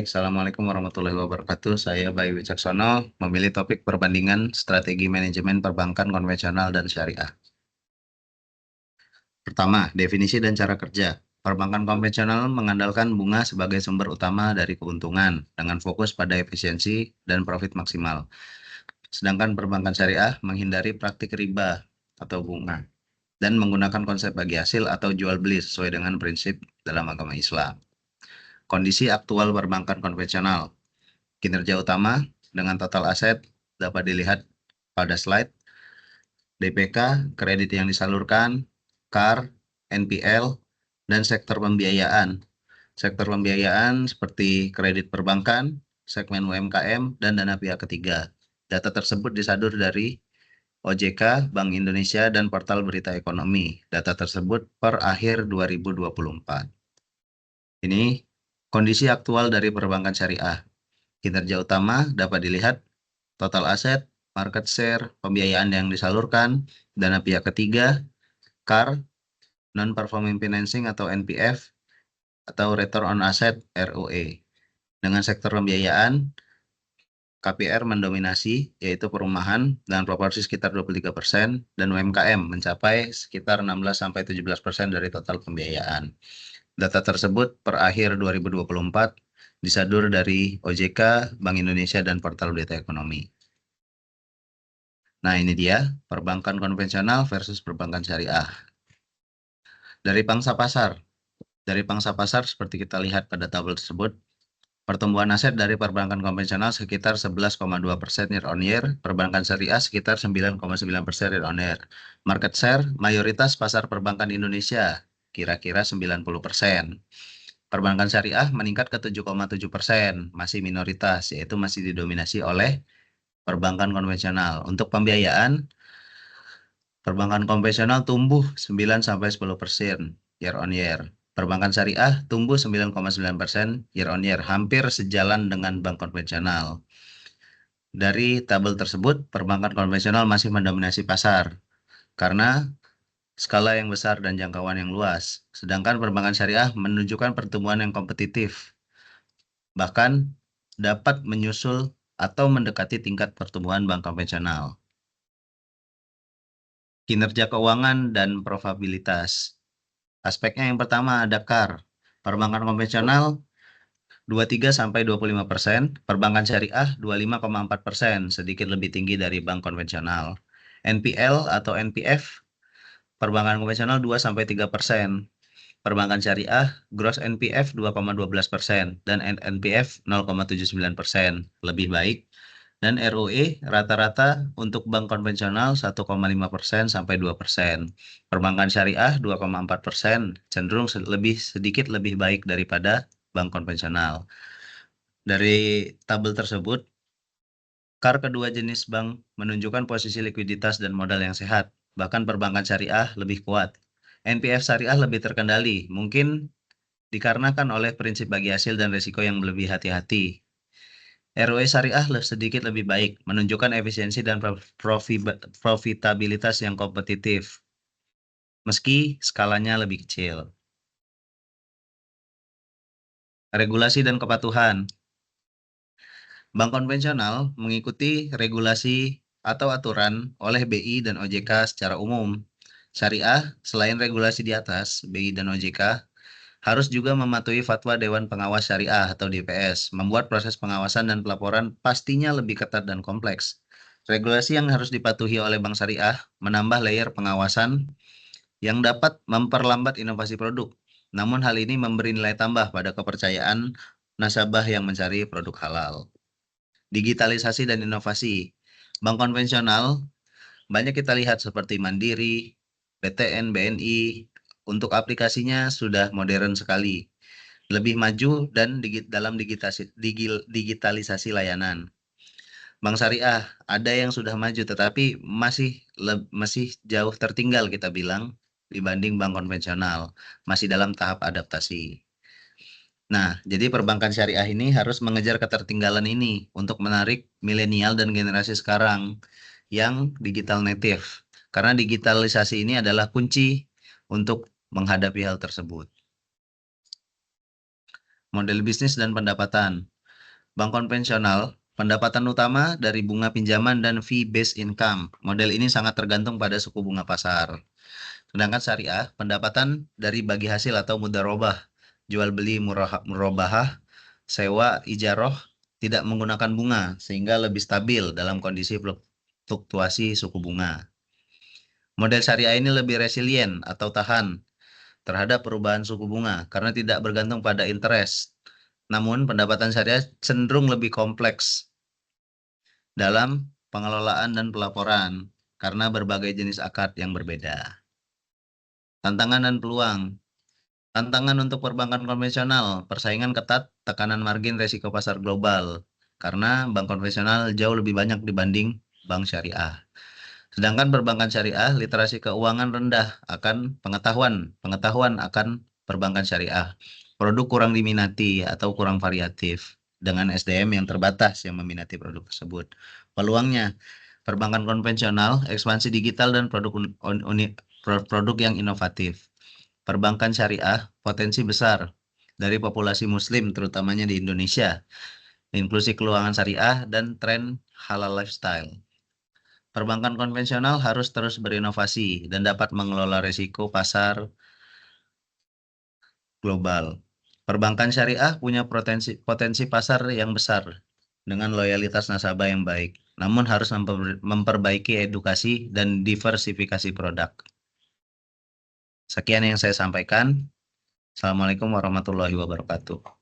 Assalamualaikum warahmatullahi wabarakatuh. Saya Bayu Wicaksono memilih topik perbandingan strategi manajemen perbankan konvensional dan syariah. Pertama, definisi dan cara kerja. Perbankan konvensional mengandalkan bunga sebagai sumber utama dari keuntungan dengan fokus pada efisiensi dan profit maksimal. Sedangkan perbankan syariah menghindari praktik riba atau bunga dan menggunakan konsep bagi hasil atau jual beli sesuai dengan prinsip dalam agama Islam. Kondisi aktual perbankan konvensional. Kinerja utama dengan total aset dapat dilihat pada slide. DPK, kredit yang disalurkan, CAR, NPL, dan sektor pembiayaan. Sektor pembiayaan seperti kredit perbankan, segmen UMKM, dan dana pihak ketiga. Data tersebut disadur dari OJK, Bank Indonesia, dan portal berita ekonomi. Data tersebut per akhir 2024. Ini kondisi aktual dari perbankan syariah. Kinerja utama dapat dilihat total aset, market share, pembiayaan yang disalurkan, dana pihak ketiga, CAR, non-performing financing atau NPF, atau return on asset ROE. Dengan sektor pembiayaan, KPR mendominasi, yaitu perumahan dengan proporsi sekitar 23%, dan UMKM mencapai sekitar 16-17% dari total pembiayaan. Data tersebut per akhir 2024 disadur dari OJK, Bank Indonesia, dan portal berita ekonomi. Nah, ini dia perbankan konvensional versus perbankan syariah. Dari pangsa pasar seperti kita lihat pada tabel tersebut, pertumbuhan aset dari perbankan konvensional sekitar 11,2% year on year, perbankan syariah sekitar 9,9% year on year. Market share mayoritas pasar perbankan Indonesia kira-kira 90%. Perbankan syariah meningkat ke 7,7%, masih minoritas, yaitu masih didominasi oleh perbankan konvensional. Untuk pembiayaan, perbankan konvensional tumbuh 9-10% year on year. Perbankan syariah tumbuh 9,9% year on year, hampir sejalan dengan bank konvensional. Dari tabel tersebut, perbankan konvensional masih mendominasi pasar karena skala yang besar dan jangkauan yang luas. Sedangkan perbankan syariah menunjukkan pertumbuhan yang kompetitif, bahkan dapat menyusul atau mendekati tingkat pertumbuhan bank konvensional. Kinerja keuangan dan probabilitas. Aspeknya yang pertama ada CAR. Perbankan konvensional 23-25%, perbankan syariah 25,4%, sedikit lebih tinggi dari bank konvensional. NPL atau NPF, perbankan konvensional 2-3%, perbankan syariah gross NPF 2,12% dan NPF 0,79%, lebih baik. Dan ROE rata-rata untuk bank konvensional 1,5% sampai 2%. Perbankan syariah 2,4%, cenderung sedikit lebih baik daripada bank konvensional. Dari tabel tersebut, CAR kedua jenis bank menunjukkan posisi likuiditas dan modal yang sehat. Bahkan perbankan syariah lebih kuat. NPF syariah lebih terkendali, mungkin dikarenakan oleh prinsip bagi hasil dan risiko yang lebih hati-hati. ROE syariah sedikit lebih baik, menunjukkan efisiensi dan profitabilitas yang kompetitif, meski skalanya lebih kecil. Regulasi dan kepatuhan. Bank konvensional mengikuti regulasi atau aturan oleh BI dan OJK secara umum. Syariah, selain regulasi di atas, BI dan OJK, harus juga mematuhi fatwa Dewan Pengawas Syariah atau DPS, membuat proses pengawasan dan pelaporan pastinya lebih ketat dan kompleks. Regulasi yang harus dipatuhi oleh bank syariah menambah layer pengawasan yang dapat memperlambat inovasi produk. Namun hal ini memberi nilai tambah pada kepercayaan nasabah yang mencari produk halal. Digitalisasi dan inovasi. Bank konvensional banyak kita lihat seperti Mandiri, BTN, BNI, untuk aplikasinya sudah modern sekali, lebih maju dan dalam digitalisasi layanan. Bank syariah ada yang sudah maju tetapi masih jauh tertinggal kita bilang dibanding bank konvensional, masih dalam tahap adaptasi. Nah, jadi perbankan syariah ini harus mengejar ketertinggalan ini untuk menarik milenial dan generasi sekarang yang digital native. Karena digitalisasi ini adalah kunci untuk menghadapi hal tersebut. Model bisnis dan pendapatan. Bank konvensional, pendapatan utama dari bunga pinjaman dan fee-based income. Model ini sangat tergantung pada suku bunga pasar. Sedangkan syariah, pendapatan dari bagi hasil atau mudharabah, jual beli murabahah, sewa, ijaroh, tidak menggunakan bunga, sehingga lebih stabil dalam kondisi fluktuasi suku bunga. Model syariah ini lebih resilient atau tahan terhadap perubahan suku bunga karena tidak bergantung pada interest. Namun, pendapatan syariah cenderung lebih kompleks dalam pengelolaan dan pelaporan karena berbagai jenis akad yang berbeda. Tantangan dan peluang. Tantangan untuk perbankan konvensional, persaingan ketat, tekanan margin resiko pasar global, karena bank konvensional jauh lebih banyak dibanding bank syariah. Sedangkan perbankan syariah, literasi keuangan rendah akan pengetahuan akan perbankan syariah. Produk kurang diminati atau kurang variatif dengan SDM yang terbatas yang meminati produk tersebut. Peluangnya, perbankan konvensional, ekspansi digital dan produk yang inovatif. Perbankan syariah, potensi besar dari populasi muslim terutamanya di Indonesia, inklusi keuangan syariah dan tren halal lifestyle. Perbankan konvensional harus terus berinovasi dan dapat mengelola risiko pasar global. Perbankan syariah punya potensi pasar yang besar dengan loyalitas nasabah yang baik, namun harus memperbaiki edukasi dan diversifikasi produk. Sekian yang saya sampaikan. Assalamualaikum warahmatullahi wabarakatuh.